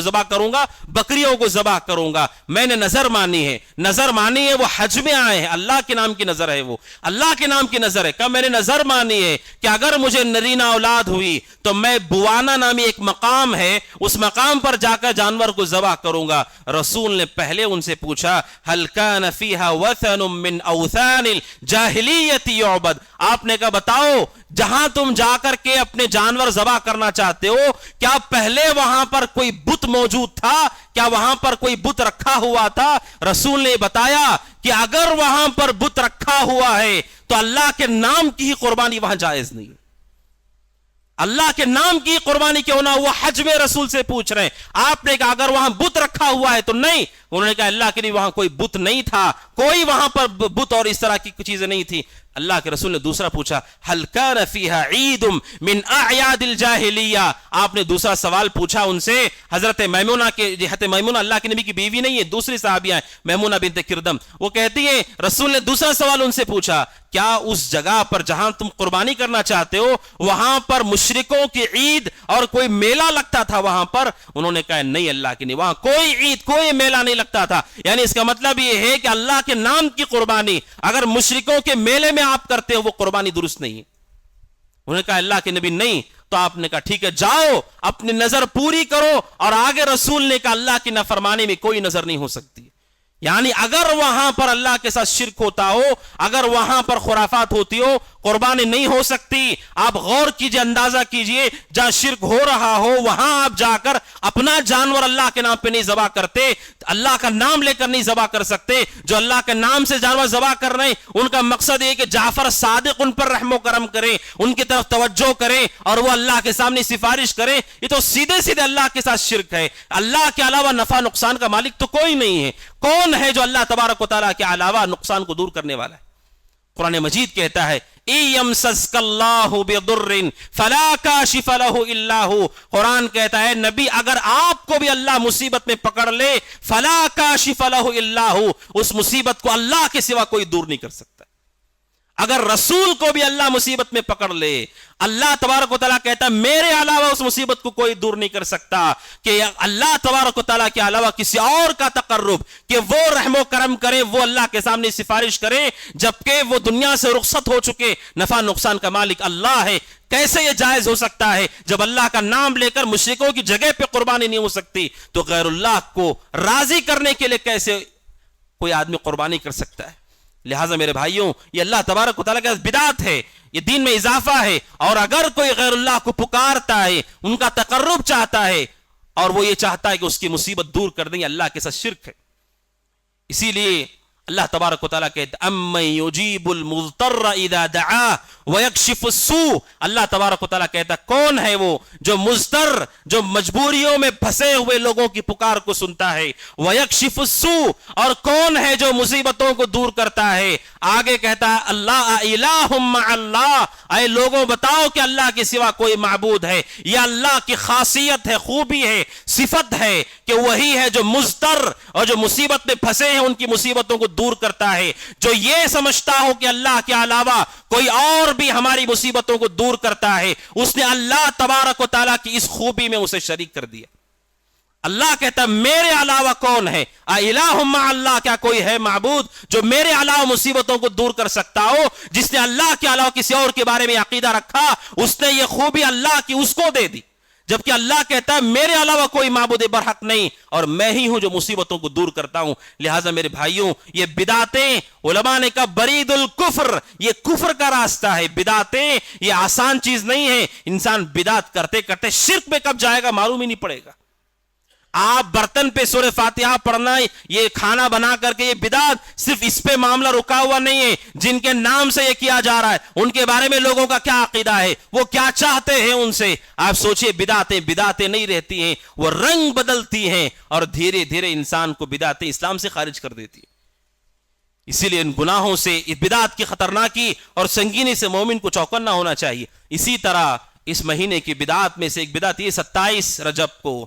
ذبح کروں گا، بکریوں کو ذبح کروں گا. میں نے نظر مانی ہے، نظر مانی ہے وہ حج میں آئے ہیں، اللہ کے نام کی نظر ہے، وہ اللہ کے نام کی نظر ہے. کہ میں نے نظر مانی ہے کہ اگر مجھے نرینہ اولاد ہوئی تو میں بوانا نامی ایک مقام ہے اس مقام پر جا کر جانور کو ذبح کروں گا. رسول نے پہلے ان سے پوچھا هل كان فيها وثن من اوثان الجاہلیت يعبد، آپ نے کہا بتاؤ جہاں تم جا کر کے اپنے جانور ذبح کرنا چاہتے ہو کیا پہلے وہاں پر کوئی بت موجود تھا؟ کیا وہاں پر کوئی بت رکھا ہوا تھا؟ رسول نے بتایا کہ اگر وہاں پر بت رکھا ہوا ہے تو اللہ کے نام کی ہی قربانی وہاں جائز نہیں. اللہ کے نام کی قربانی کیوں نہ؟ وہ حج میں رسول سے پوچھ رہے ہیں. آپ نے کہا اگر وہاں بت رکھا ہوا ہے تو نہیں. انہوں نے کہا اللہ کے لیے وہاں کوئی بت نہیں تھا، کوئی وہاں پر بت اور اس طرح کی چیزیں نہیں تھی. اللہ کے رسول نے دوسرا پوچھا هل كان فيها عيد من اعياد الجاهليه، آپ نے دوسرا سوال پوچھا ان سے. حضرت میمونہ اللہ کے نبی کی بیوی نہیں ہے، دوسری صحابیہ ہیں میمونہ بنت کردم. وہ کہتی ہیں رسول نے دوسرا سوال ان سے پوچھا کیا اس جگہ پر جہاں تم قربانی کرنا چاہتے ہو وہاں پر مشرکوں کی عید اور کوئی میلہ لگتا تھا وہاں پر؟ انہوں نے کہا نہیں اللہ کی نہیں، وہاں کوئی عید کوئی میلہ نہیں لگتا تھا. یعنی اس کا مطلب یہ ہے کہ اللہ کے نام کی قربانی اگر مشرکوں کے میلے میں آپ کرتے ہو وہ قربانی درست نہیں ہے. انہوں نے کہا اللہ کے نبی نہیں. تو آپ نے کہا ٹھیک ہے جاؤ اپنی نظر پوری کرو. اور آگے رسول نے کہا اللہ کی نافرمانی میں کوئی نظر نہیں ہو سکتی. یعنی اگر وہاں پر اللہ کے ساتھ شرک ہوتا ہو، اگر وہاں پر خرافات ہوتی ہو قربانی نہیں ہو سکتی. آپ غور کیجئے، اندازہ کیجئے جہاں شرک ہو رہا ہو وہاں آپ جا کر اپنا جانور اللہ کے نام پہ نہیں ذبح کرتے، اللہ کا نام لے کر نہیں ذبح کر سکتے. جو اللہ کے نام سے جانور ذبح کر رہے ہیں ان کا مقصد یہ کہ جعفر صادق ان پر رحم و کرم کریں، ان کی طرف توجہ کریں اور وہ اللہ کے سامنے سفارش کریں. یہ تو سیدھے سیدھے اللہ کے ساتھ شرک ہے. اللہ کے علاوہ نفع نقصان کا مالک تو کوئی نہیں ہے. کون ہے جو اللہ تبارک و تعالیٰ کے علاوہ نقصان کو دور کرنے والا ہے؟ قرآن مجید کہتا ہے اِيَمْسَسْكَ اللَّهُ بِضُرٍّ فَلَا كَاشِفَ لَهُ إِلَّا هُ. قرآن کہتا ہے نبی اگر آپ کو بھی اللہ مصیبت میں پکڑ لے فَلَا كَاشِفَ لَهُ إِلَّا هُ، اس مصیبت کو اللہ کے سوا کوئی دور نہیں کر سکتا. اگر رسول کو بھی اللہ مصیبت میں پکڑ لے اللہ تبارک و تعالیٰ کہتا ہے میرے علاوہ اس مصیبت کو کوئی دور نہیں کر سکتا. کہ اللہ تبارک و تعالیٰ کے علاوہ کسی اور کا تقرب کہ وہ رحم و کرم کرے، وہ اللہ کے سامنے سفارش کرے جبکہ وہ دنیا سے رخصت ہو چکے. نفع نقصان کا مالک اللہ ہے. کیسے یہ جائز ہو سکتا ہے جب اللہ کا نام لے کر مشرکوں کی جگہ پہ قربانی نہیں ہو سکتی تو غیر اللہ کو راضی کرنے کے لیے کیسے کوئی آدمی قربانی کر سکتا ہے؟ لہٰذا میرے بھائیوں یہ اللہ تبارک و تعالیٰ کا بدعت ہے، یہ دین میں اضافہ ہے. اور اگر کوئی غیر اللہ کو پکارتا ہے، ان کا تقرب چاہتا ہے اور وہ یہ چاہتا ہے کہ اس کی مصیبت دور کر دیں، یہ اللہ کے ساتھ شرک ہے. اسی لیے اللہ تبارک و تعالیٰ کہتے اَمَّن يُجِيبُ الْمُضْطَرَّ إِذَا دَعَاهُ وَيَكْشِفُ السُّوءَ. اللہ تبارک و تعالیٰ کہتا کون ہے وہ جو مضطر، جو مجبوریوں میں پھنسے ہوئے لوگوں کی پکار کو سنتا ہے. وَيَكْشِفُ السُّوءَ، اور کون ہے جو مصیبتوں کو دور کرتا ہے. آگے کہتا ہے اللہ الہ مع اللہ، اے لوگوں بتاؤ کہ اللہ کے سوا کوئی معبود ہے. یہ اللہ کی خاصیت ہے، خوبی ہے، صفت ہے کہ وہی ہے جو مضطر اور جو مصیبت میں پھنسے ہیں ان کی مصیبتوں کو دور کرتا ہے. جو یہ سمجھتا ہو کہ اللہ کے علاوہ کوئی اور بھی ہماری مصیبتوں کو دور کرتا ہے اس نے اللہ تبارک و تعالیٰ کی اس خوبی میں اسے شریک کر دیا. اللہ کہتا ہے میرے علاوہ کون ہے؟ الہ مع اللہ، کیا کوئی ہے معبود جو میرے علاوہ مصیبتوں کو دور کر سکتا ہو؟ جس نے اللہ کے علاوہ کسی اور کے بارے میں عقیدہ رکھا، اس نے یہ خوبی اللہ کی اس کو دے دی، جبکہ اللہ کہتا ہے میرے علاوہ کوئی معبود برحق نہیں اور میں ہی ہوں جو مصیبتوں کو دور کرتا ہوں۔ لہٰذا میرے بھائیوں، یہ بدعتیں، علماء نے کہا برید الکفر، یہ کفر کا راستہ ہے۔ بدعتیں یہ آسان چیز نہیں ہے، انسان بدعت کرتے کرتے شرک میں کب جائے گا معلوم ہی نہیں پڑے گا۔ آپ برتن پہ سورہ فاتحہ پڑھنا، یہ کھانا بنا کر کے، یہ بدعت صرف اس پہ معاملہ رکا ہوا نہیں ہے، جن کے نام سے یہ کیا جا رہا ہے ان کے بارے میں لوگوں کا کیا عقیدہ ہے، وہ کیا چاہتے ہیں ان سے۔ آپ سوچئے بدعتیں نہیں رہتی ہیں، وہ رنگ بدلتی ہیں اور دھیرے دھیرے انسان کو بدعتیں اسلام سے خارج کر دیتی ہیں۔ اسی لیے ان گناہوں سے، اس بدعت کی خطرناکی اور سنگینی سے مومن کو چوکنا ہونا چاہیے۔ اسی طرح اس مہینے کی بدعت میں سے ایک بدعت یہ 27 رجب کو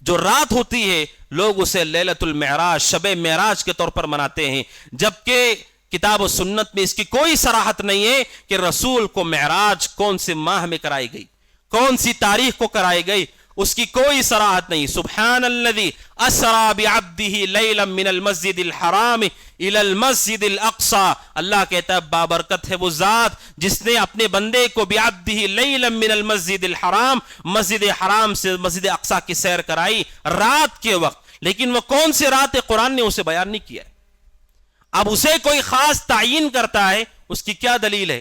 جو رات ہوتی ہے، لوگ اسے لیلۃ المعراج، شب معراج کے طور پر مناتے ہیں، جبکہ کتاب و سنت میں اس کی کوئی صراحت نہیں ہے کہ رسول کو معراج کون سے ماہ میں کرائی گئی، کون سی تاریخ کو کرائی گئی، اس کی کوئی صراحت نہیں۔ سبحان الذی اسری بعبدہ لیلا من المسجد الحرام الی المسجد الاقصی، اللہ کہتا ہے بابرکت ہے وہ ذات جس نے اپنے بندے کو بعبدہ لیلا من المسجد الحرام، مسجد حرام سے مسجد اقصی کی سیر کرائی رات کے وقت، لیکن وہ کون سی رات ہے قرآن نے اسے بیان نہیں کیا ہے۔ اب اسے کوئی خاص تعین کرتا ہے، اس کی کیا دلیل ہے؟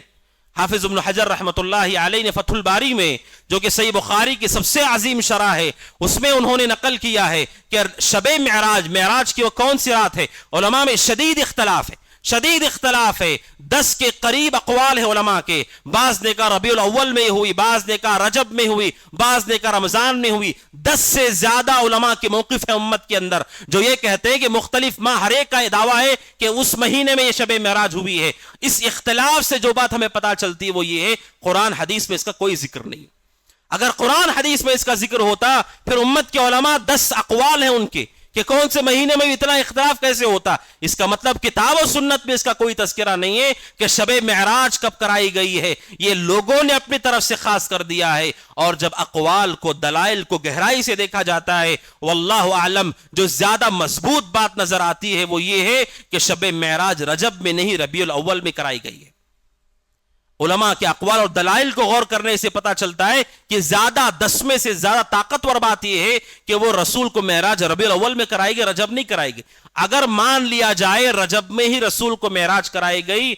حافظ ابن حجر رحمۃ اللہ علیہ نے فتح الباری میں، جو کہ صحیح بخاری کی سب سے عظیم شرح ہے، اس میں انہوں نے نقل کیا ہے کہ شب معراج کی وہ کون سی رات ہے؟ علماء میں شدید اختلاف ہے، 10 کے قریب اقوال ہے علماء کے۔ بعض نے کہا ربیع الاول میں ہوئی، بعض نے کہا رجب میں ہوئی، بعض نے کہا رمضان میں ہوئی۔ 10 سے زیادہ علماء کے موقف ہے امت کے اندر جو یہ کہتے ہیں کہ مختلف ماہ، ہر ایک کا یہ دعویٰ ہے کہ اس مہینے میں یہ شب معراج ہوئی ہے۔ اس اختلاف سے جو بات ہمیں پتہ چلتی ہے وہ یہ ہے قرآن حدیث میں اس کا کوئی ذکر نہیں۔ اگر قرآن حدیث میں اس کا ذکر ہوتا پھر امت کے علماء 10 اقوال ہیں ان کے کہ کون سے مہینے میں اتنا اختلاف کیسے ہوتا؟ اس کا مطلب کتاب و سنت میں اس کا کوئی تذکرہ نہیں ہے کہ شب معراج کب کرائی گئی ہے، یہ لوگوں نے اپنی طرف سے خاص کر دیا ہے۔ اور جب اقوال کو، دلائل کو گہرائی سے دیکھا جاتا ہے، واللہ اعلم جو زیادہ مضبوط بات نظر آتی ہے وہ یہ ہے کہ شب معراج رجب میں نہیں ربیع الاول میں کرائی گئی ہے۔ علماء کے اقوال اور دلائل کو غور کرنے سے پتا چلتا ہے کہ زیادہ 10 میں سے زیادہ طاقتور بات یہ ہے کہ وہ رسول کو معراج ربیع الاول میں کرائی گئی، رجب نہیں کرائی گئی۔ اگر مان لیا جائے رجب میں ہی رسول کو معراج کرائی گئی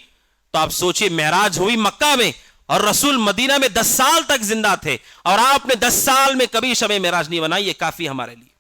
تو آپ سوچئے معراج ہوئی مکہ میں اور رسول مدینہ میں 10 سال تک زندہ تھے اور آپ نے 10 سال میں کبھی شب معراج نہیں بنائی، یہ کافی ہمارے لیے،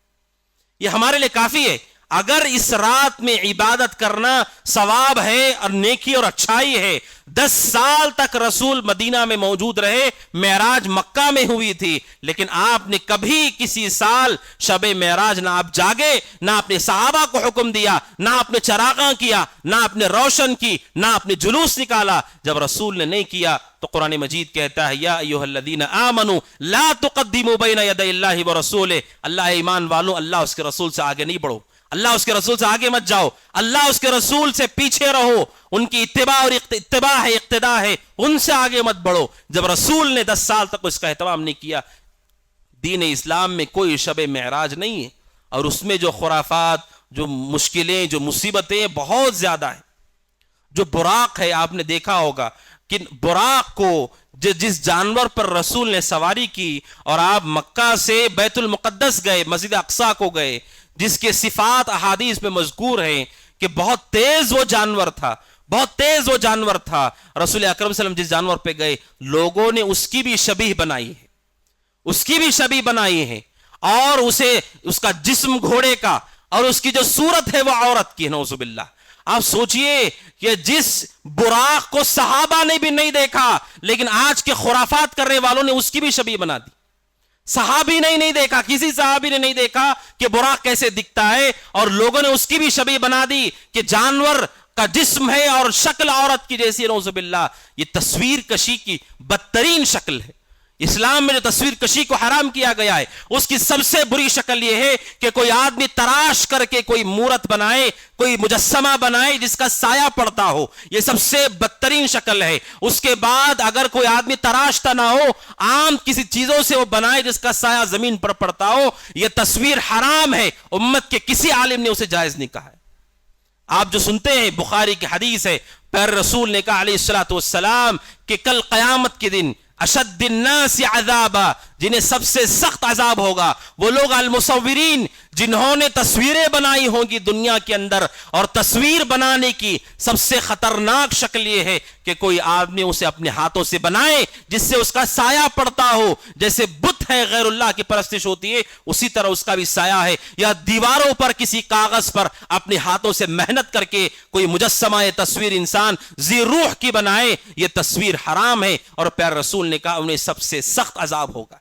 یہ ہمارے لیے کافی ہے۔ اگر اس رات میں عبادت کرنا ثواب ہے اور نیکی اور اچھائی ہے، 10 سال تک رسول مدینہ میں موجود رہے، معراج مکہ میں ہوئی تھی، لیکن آپ نے کبھی کسی سال شب معراج نہ آپ جاگے، نہ اپنے صحابہ کو حکم دیا، نہ آپ نے چراغاں کیا، نہ آپ نے روشن کی، نہ آپ نے جلوس نکالا۔ جب رسول نے نہیں کیا تو قرآن مجید کہتا ہے یا ایھا الذین آمنوا لا تقدموا بین یدی اللہ ورسولہ، اللہ ایمان والوں اللہ اس کے رسول سے آگے نہیں بڑھو، اللہ اس کے رسول سے آگے مت جاؤ، اللہ اس کے رسول سے پیچھے رہو، ان کی اتباع اور اتباع ہے، اقتداء ہے، ان سے آگے مت بڑھو۔ جب رسول نے 10 سال تک اس کا اہتمام نہیں کیا، دین اسلام میں کوئی شب معراج نہیں ہے، اور اس میں جو خرافات، جو مشکلیں، جو مصیبتیں بہت زیادہ ہیں۔ جو براق ہے، آپ نے دیکھا ہوگا کہ براق کو جس جانور پر رسول نے سواری کی اور آپ مکہ سے بیت المقدس گئے، مسجد اقصی کو گئے، جس کے صفات احادیث میں مذکور ہیں کہ بہت تیز وہ جانور تھا، بہت تیز وہ جانور تھا۔ رسول اکرم صلی اللہ علیہ وسلم جس جانور پہ گئے لوگوں نے اس کی بھی شبیہ بنائی ہے، اس کی بھی شبیہ بنائی ہے، اور اسے، اس کا جسم گھوڑے کا اور اس کی جو صورت ہے وہ عورت کی، نعوذ باللہ۔ آپ سوچئے کہ جس براق کو صحابہ نے بھی نہیں دیکھا لیکن آج کے خرافات کرنے والوں نے اس کی بھی شبیہ بنا دی۔ صحابی نے نہیں دیکھا، کسی صحابی نے نہیں دیکھا کہ براق کیسے دکھتا ہے، اور لوگوں نے اس کی بھی شبیہ بنا دی کہ جانور کا جسم ہے اور شکل عورت کی جیسی، نعوذ باللہ۔ یہ تصویر کشی کی بدترین شکل ہے، اسلام میں جو تصویر کشی کو حرام کیا گیا ہے اس کی سب سے بری شکل یہ ہے کہ کوئی آدمی تراش کر کے کوئی مورت بنائے، کوئی مجسمہ بنائے جس کا سایہ پڑتا ہو، یہ سب سے بدترین شکل ہے۔ اس کے بعد اگر کوئی آدمی تراشتا نہ ہو، عام کسی چیزوں سے وہ بنائے جس کا سایہ زمین پر پڑتا ہو، یہ تصویر حرام ہے، امت کے کسی عالم نے اسے جائز نہیں کہا ہے۔ آپ جو سنتے ہیں بخاری کی حدیث ہے، پیر رسول نے کہا علیہ الصلوۃ والسلام کہ کل قیامت کے دن اشد الناس عذابا، جنہیں سب سے سخت عذاب ہوگا وہ لوگ المصورین، جنہوں نے تصویریں بنائی ہوں گی دنیا کے اندر، اور تصویر بنانے کی سب سے خطرناک شکل یہ ہے کہ کوئی آدمی اسے اپنے ہاتھوں سے بنائے جس سے اس کا سایہ پڑتا ہو، جیسے بت ہے غیر اللہ کی پرستش ہوتی ہے اسی طرح اس کا بھی سایہ ہے، یا دیواروں پر کسی کاغذ پر اپنے ہاتھوں سے محنت کر کے کوئی مجسمہ یا تصویر انسان ذی روح کی بنائے، یہ تصویر حرام ہے، اور پیارے رسول نے کہا انہیں سب سے سخت عذاب ہوگا،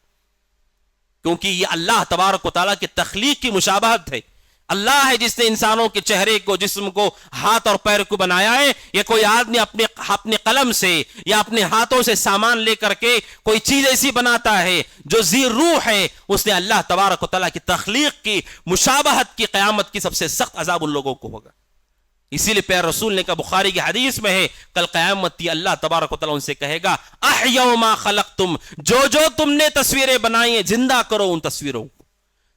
کیونکہ یہ اللہ تبارک و تعالیٰ کی تخلیق کی مشابہت ہے۔ اللہ ہے جس نے انسانوں کے چہرے کو، جسم کو، ہاتھ اور پیر کو بنایا ہے، یہ کوئی آدمی اپنے قلم سے یا اپنے ہاتھوں سے سامان لے کر کے کوئی چیز ایسی بناتا ہے جو ذی روح ہے، اس نے اللہ تبارک و تعالیٰ کی تخلیق کی مشابہت کی، قیامت کی سب سے سخت عذاب ان لوگوں کو ہوگا۔ اسی لیے پیارے رسول نے کہا، بخاری کی حدیث میں ہے، کل قیامت کی اللہ تبارک و تعالیٰ ان سے کہے گا احیوا ما خلقتم، جو تم نے تصویریں بنائی ہیں زندہ کرو ان تصویروں کو،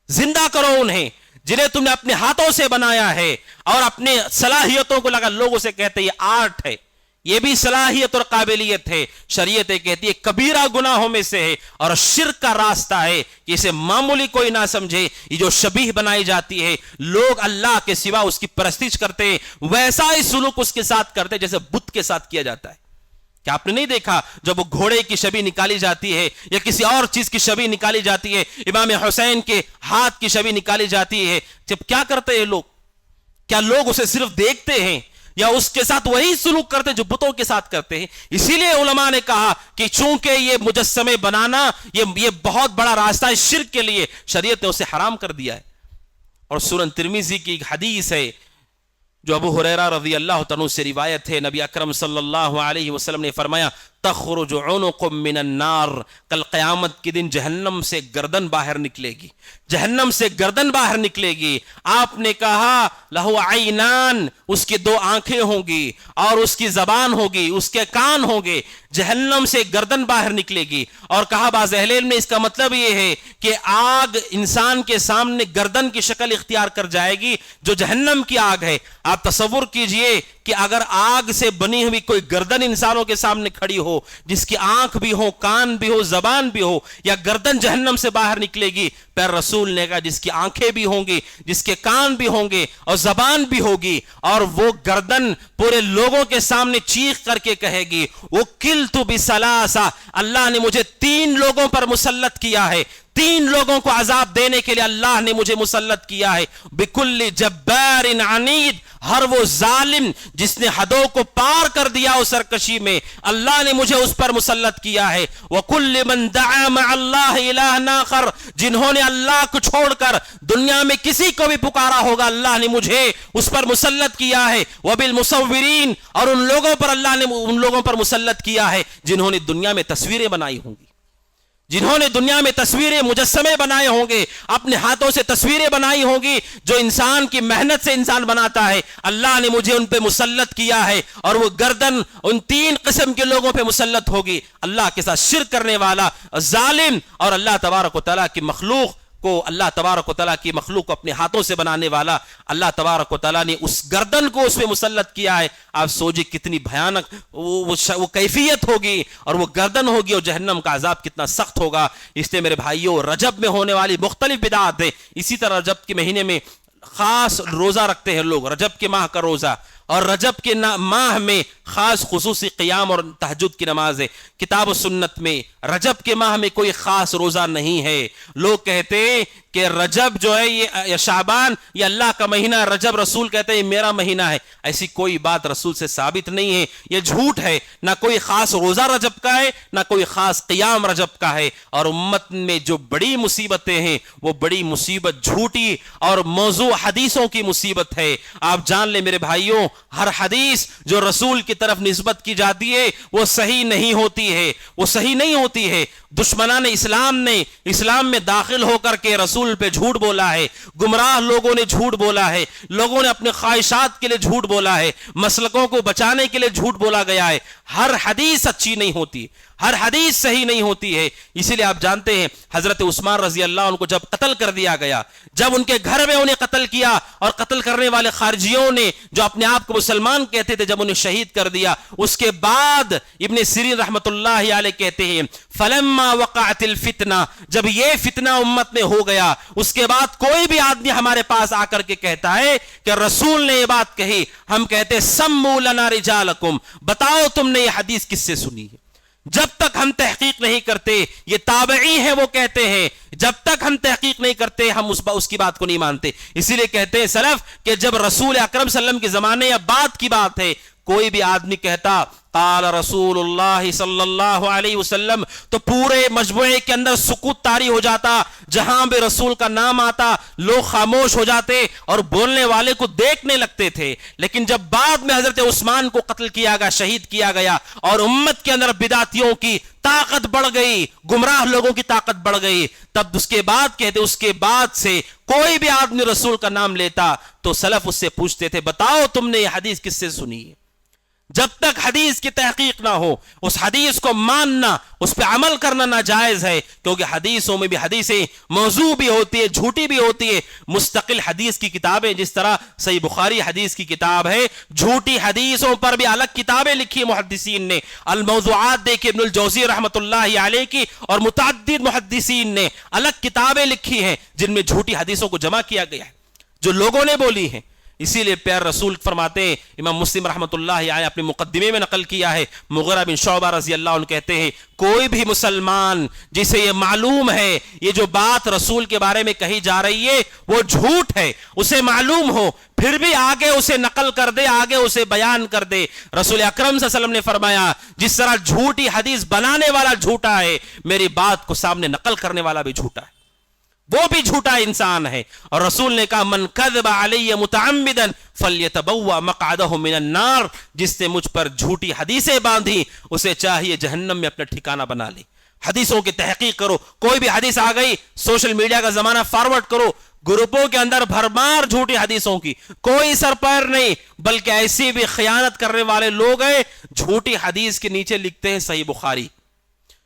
زندہ کرو انہیں جنہیں تم نے اپنے ہاتھوں سے بنایا ہے، اور اپنے صلاحیتوں کو لگا، لوگ اسے کہتے ہیں یہ آرٹ ہے، یہ بھی صلاحیت اور قابلیت ہے، شریعت کہتی ہے کبیرہ گناہوں میں سے ہے اور شرک کا راستہ ہے کہ اسے معمولی کوئی نہ سمجھے۔ یہ جو شبیہ بنائی جاتی ہے، لوگ اللہ کے سوا اس کی پرستش کرتے ہیں، ویسا ہی سلوک اس کے ساتھ کرتے ہیں جیسے بت کے ساتھ کیا جاتا ہے۔ کیا آپ نے نہیں دیکھا جب وہ گھوڑے کی شبیہ نکالی جاتی ہے یا کسی اور چیز کی شبیہ نکالی جاتی ہے، امام حسین کے ہاتھ کی شبیہ نکالی جاتی ہے، جب کیا کرتے ہیں لوگ؟ کیا لوگ اسے صرف دیکھتے ہیں یا اس کے ساتھ وہی سلوک کرتے ہیں جو بتوں کے ساتھ کرتے ہیں؟ اسی لیے علماء نے کہا کہ چونکہ یہ مجسمے بنانا یہ بہت بڑا راستہ ہے شرک کے لیے، شریعت نے اسے حرام کر دیا ہے۔ اور سنن ترمذی کی ایک حدیث ہے جو ابو ہریرہ رضی اللہ عنہ سے روایت ہے، نبی اکرم صلی اللہ علیہ وسلم نے فرمایا تخرج عنق من النار، کل قیامت کے دن جہنم سے گردن باہر نکلے گی، جہنم سے گردن باہر نکلے گی۔ آپ نے کہا لہو عینان، اس کی دو آنکھیں ہوں گی اور اس کی زبان ہوگی، اس کے کان ہوں گے، جہنم سے گردن باہر نکلے گی۔ اور کہا بعض اہل علم نے اس کا مطلب یہ ہے کہ آگ انسان کے سامنے گردن کی شکل اختیار کر جائے گی جو جہنم کی آگ ہے۔ آپ تصور کیجئے کہ اگر آگ سے بنی ہوئی کوئی گردن انسانوں کے سامنے کھڑی ہو، جس کی آنکھ بھی ہو، کان بھی ہو، زبان بھی ہو، یا گردن جہنم سے باہر نکلے گی، پیر رسول نے کہا جس کی آنکھیں بھی ہوں گی، جس کے کان بھی ہوں گے اور زبان بھی ہوگی، اور وہ گردن پورے لوگوں کے سامنے چیخ کر کے کہے گی وکلت بثلاثہ، اللہ نے مجھے 3 لوگوں پر مسلط کیا ہے، 3 لوگوں کو عذاب دینے کے لیے اللہ نے مجھے مسلط کیا ہے، بکل جبار عنید، ہر وہ ظالم جس نے حدوں کو پار کر دیا اس سرکشی میں، اللہ نے مجھے اس پر مسلط کیا ہے، وَكُلِّ مَنْ دَعَا مَعَ اللَّهِ إِلَٰهًا آخَرَ، جنہوں نے اللہ کو چھوڑ کر دنیا میں کسی کو بھی پکارا ہوگا اللہ نے مجھے اس پر مسلط کیا ہے، وَبِالْمُصَوِّرِينَ، اور ان لوگوں پر اللہ نے ان لوگوں پر مسلط کیا ہے جنہوں نے دنیا میں تصویریں بنائی ہوں گی، جنہوں نے دنیا میں تصویریں مجسمے بنائے ہوں گے، اپنے ہاتھوں سے تصویریں بنائی ہوں گی جو انسان کی محنت سے انسان بناتا ہے، اللہ نے مجھے ان پہ مسلط کیا ہے، اور وہ گردن ان 3 قسم کے لوگوں پہ مسلط ہوگی، اللہ کے ساتھ شرک کرنے والا، ظالم، اور اللہ تبارک و تعالیٰ کی مخلوق کو، اللہ تبارک و تعالیٰ کی مخلوق کو اپنے ہاتھوں سے بنانے والا۔ اللہ تبارک و تعالیٰ نے اس گردن کو اس پہ مسلط کیا ہے، آپ سوچیں کتنی بھیانک وہ کیفیت ہوگی، اور وہ گردن ہوگی، اور جہنم کا عذاب کتنا سخت ہوگا۔ اس لیے میرے بھائیوں، رجب میں ہونے والی مختلف بدعات ہیں، اسی طرح رجب کے مہینے میں خاص روزہ رکھتے ہیں لوگ، رجب کے ماہ کا روزہ، اور رجب کے ماہ میں خاص خصوصی قیام اور تہجد کی نماز ہے۔ کتاب و سنت میں رجب کے ماہ میں کوئی خاص روزہ نہیں ہے۔ لوگ کہتے ہیں کہ رجب جو ہے یہ شعبان یہ اللہ کا مہینہ، رجب رسول کہتے ہیں یہ میرا مہینہ ہے، ایسی کوئی بات رسول سے ثابت نہیں ہے، یہ جھوٹ ہے۔ نہ کوئی خاص روزہ رجب کا ہے، نہ کوئی خاص قیام رجب کا ہے۔ اور امت میں جو بڑی مصیبتیں ہیں وہ بڑی مصیبت جھوٹی اور موضوع حدیثوں کی مصیبت ہے۔ آپ جان لیں میرے بھائیوں، ہر حدیث جو رسول کی طرف نسبت کی جاتی ہے وہ صحیح نہیں ہوتی ہے، وہ صحیح نہیں ہوتی ہے۔ دشمنان اسلام نے اسلام میں داخل ہو کر کے رسول پہ جھوٹ بولا ہے، گمراہ لوگوں نے جھوٹ بولا ہے، لوگوں نے اپنے خواہشات کے لیے جھوٹ بولا ہے، مسلکوں کو بچانے کے لیے جھوٹ بولا گیا ہے۔ ہر حدیث اچھی نہیں ہوتی، ہر حدیث صحیح نہیں ہوتی ہے۔ اسی لیے آپ جانتے ہیں حضرت عثمان رضی اللہ عنہ کو جب قتل کر دیا گیا، جب ان کے گھر میں انہیں قتل کیا اور قتل کرنے والے خارجیوں نے جو اپنے آپ کو مسلمان کہتے تھے جب انہیں شہید کر دیا، اس کے بعد ابن سیرین رحمت اللہ علیہ کہتے ہیں فلما وقعت الفتنہ، جب یہ فتنہ امت میں ہو گیا، اس کے بعد کوئی بھی آدمی ہمارے پاس آ کر کے کہتا ہے کہ رسول نے یہ بات کہی، ہم کہتے ہیں سموا لنا رجالکم، بتاؤ تم نے یہ حدیث کس سے سنی ہے۔ جب تک ہم تحقیق نہیں کرتے، یہ تابعی ہیں وہ کہتے ہیں، جب تک ہم تحقیق نہیں کرتے ہم اس کی بات کو نہیں مانتے۔ اسی لیے کہتے ہیں سلف کہ جب رسول اکرم صلی اللہ علیہ وسلم کے زمانے یا بعد کی بات ہے، کوئی بھی آدمی کہتا قال رسول اللہ صلی اللہ علیہ وسلم تو پورے مجموعے کے اندر سکوت طاری ہو جاتا، جہاں بھی رسول کا نام آتا لوگ خاموش ہو جاتے اور بولنے والے کو دیکھنے لگتے تھے۔ لیکن جب بعد میں حضرت عثمان کو قتل کیا گیا، شہید کیا گیا اور امت کے اندر بدعتیوں کی طاقت بڑھ گئی، گمراہ لوگوں کی طاقت بڑھ گئی، تب اس کے بعد کہتے اس کے بعد سے کوئی بھی آدمی رسول کا نام لیتا تو سلف اس سے پوچھتے تھے بتاؤ تم نے یہ حدیث کس سے سنی ہے۔ جب تک حدیث کی تحقیق نہ ہو اس حدیث کو ماننا، اس پہ عمل کرنا ناجائز ہے، کیونکہ حدیثوں میں بھی حدیثیں موضوع بھی ہوتی ہے، جھوٹی بھی ہوتی ہے۔ مستقل حدیث کی کتابیں جس طرح صحیح بخاری حدیث کی کتاب ہے، جھوٹی حدیثوں پر بھی الگ کتابیں لکھی محدثین نے۔ الموضوعات دیکھیں ابن الجوزی رحمت اللہ علیہ کی، اور متعدد محدثین نے الگ کتابیں لکھی ہیں جن میں جھوٹی حدیثوں کو جمع کیا گیا ہے جو لوگوں نے بولی ہیں۔ اسی لیے پیار رسول فرماتے ہیں، امام مسلم رحمت اللہ علیہ اپنے مقدمے میں نقل کیا ہے، مغیرہ بن شعبہ رضی اللہ عنہ کہتے ہیں کوئی بھی مسلمان جسے یہ معلوم ہے یہ جو بات رسول کے بارے میں کہی جا رہی ہے وہ جھوٹ ہے، اسے معلوم ہو پھر بھی آگے اسے نقل کر دے، آگے اسے بیان کر دے۔ رسول اکرم صلی اللہ علیہ وسلم نے فرمایا جس طرح جھوٹی حدیث بنانے والا جھوٹا ہے، میری بات کو سامنے نقل کرنے والا بھی جھوٹا ہے، وہ بھی جھوٹا انسان ہے۔ اور رسول نے کہا من کذب علی متعمدا فلیتبوأ مقعدہ من النار، جس نے مجھ پر جھوٹی حدیثیں باندھی اسے چاہیے جہنم میں اپنا ٹھکانہ بنا لے۔ حدیثوں کی تحقیق کرو، کوئی بھی حدیث آ گئی سوشل میڈیا کا زمانہ، فارورڈ کرو، گروپوں کے اندر بھرمار جھوٹی حدیثوں کی، کوئی سر پیر نہیں، بلکہ ایسی بھی خیانت کرنے والے لوگ ہیں جھوٹی حدیث کے نیچے لکھتے ہیں صحیح بخاری،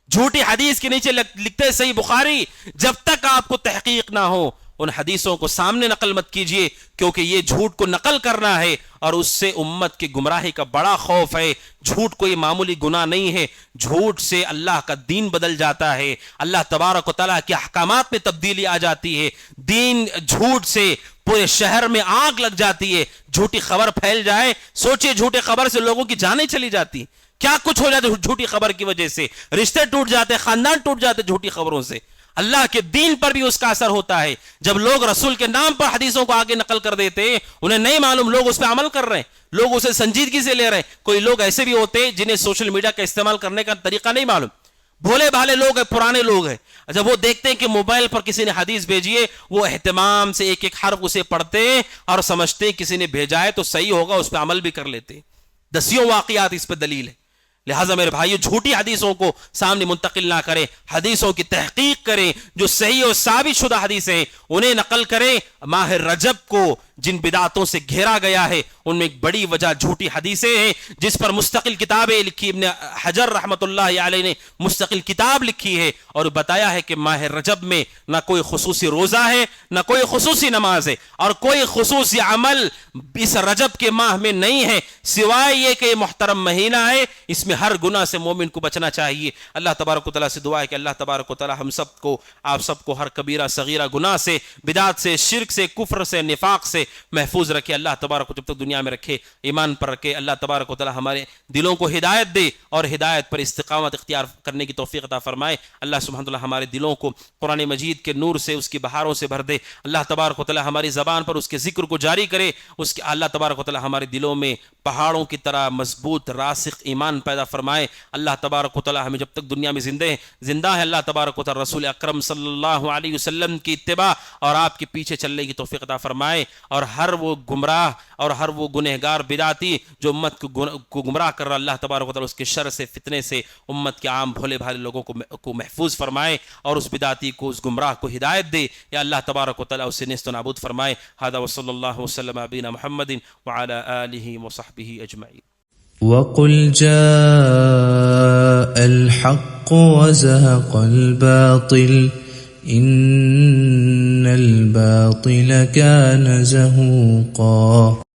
جھوٹی حدیث کے نیچے لکھتے ہیں صحیح بخاری۔ جب تک آپ کو تحقیق نہ ہو ان حدیثوں کو سامنے نقل مت کیجئے، کیونکہ یہ جھوٹ کو نقل کرنا ہے اور اس سے امت کی گمراہی کا بڑا خوف ہے۔ جھوٹ کوئی معمولی گناہ نہیں ہے، جھوٹ سے اللہ کا دین بدل جاتا ہے، اللہ تبارک و تعالیٰ کے احکامات میں تبدیلی آ جاتی ہے، دین جھوٹ سے پورے شہر میں آگ لگ جاتی ہے۔ جھوٹی خبر پھیل جائے، سوچے جھوٹے خبر سے لوگوں کی جانیں چلی جاتی، کیا کچھ ہو جاتا جھوٹی خبر کی وجہ سے، رشتے ٹوٹ جاتے، خاندان ٹوٹ جاتے جھوٹی خبروں سے۔ اللہ کے دین پر بھی اس کا اثر ہوتا ہے۔ جب لوگ رسول کے نام پر حدیثوں کو آگے نقل کر دیتے انہیں نہیں معلوم، لوگ اس پہ عمل کر رہے ہیں، لوگ اسے سنجیدگی سے لے رہے ہیں۔ کوئی لوگ ایسے بھی ہوتے ہیں جنہیں سوشل میڈیا کا استعمال کرنے کا طریقہ نہیں معلوم، بھولے بھالے لوگ ہیں، پرانے لوگ ہیں، جب وہ دیکھتے ہیں کہ موبائل پر کسی نے حدیث بھیجی ہے وہ اہتمام سے ایک ایک حرف اسے پڑھتے ہیں اور سمجھتے ہیں کسی نے بھیجا ہے تو صحیح ہوگا، اس پہ عمل بھی کر لیتے ہیں۔ دسیوں واقعات اس پہ دلیل ہے۔ لہٰذا میرے بھائیو جھوٹی حدیثوں کو سامنے منتقل نہ کریں، حدیثوں کی تحقیق کریں، جو صحیح اور ثابت شدہ حدیثیں ہیں انہیں نقل کریں۔ ماہ رجب کو جن بدعتوں سے گھیرا گیا ہے ان میں ایک بڑی وجہ جھوٹی حدیثیں ہیں، جس پر مستقل کتابیں لکھی، ابن حجر رحمت اللہ علیہ نے مستقل کتاب لکھی ہے اور بتایا ہے کہ ماہ رجب میں نہ کوئی خصوصی روزہ ہے، نہ کوئی خصوصی نماز ہے، اور کوئی خصوصی عمل اس رجب کے ماہ میں نہیں ہے، سوائے یہ کہ یہ محترم مہینہ ہے، اس میں میں ہر گناہ سے مومن کو بچنا چاہیے. اللہ تبارک و تعالیٰ سے دعا ہے کہ اللہ تبارک و تعالیٰ ہم سب کو آپ سب کو ہر کبیرہ صغیرہ گناہ سے، بدعت سے، شرک سے، کفر سے، نفاق سے محفوظ رکھے. اللہ تبارک و جب تک دنیا میں رکھے ایمان پر رکھے. اللہ تبارک و تعالیٰ ہمارے دلوں کو ہدایت دے اور ہدایت پر استقامت اختیار کرنے کی توفیق عطا فرمائے. اللہ سبحانہ وتعالی ہمارے دلوں کو قرآن مجید کے نور سے، اس کی بہاروں سے بھر دے. اللہ تبارک و تعالی ہماری زبان پر اس کے ذکر کو جاری کرے. اس کے اللہ تبارک و تعالی ہمارے دلوں میں پہاڑوں کی طرح مضبوط راسخ ایمان پیدا فرمائے. اللہ تبارک و تعالی ہمیں جب تک دنیا میں زندہ ہے اللہ تبارک و تعالی رسول اکرم صلی اللہ علیہ وسلم کی اتباع اور آپ کے پیچھے چلنے کی توفیق عطا فرمائے. اور ہر وہ گمراہ اور ہر وہ گنہگار بدعتی جو امت کو گمراہ کر رہا، اللہ تبارک و تعالی اس کے شر سے، فتنے سے امت کے عام بھولے بھالے لوگوں کو محفوظ فرمائے اور اس بدعتی کو، اس گمراہ کو ہدایت دے. یا اللہ تبارک و تعالی اسے نیست و نابود فرمائے. ھذا وصلی اللہ وسلم علی نبینا محمد وعلی آلہ وصحبہ اجمعین. وقل جاء الحق وزهق الباطل إن الباطل كان زهوقا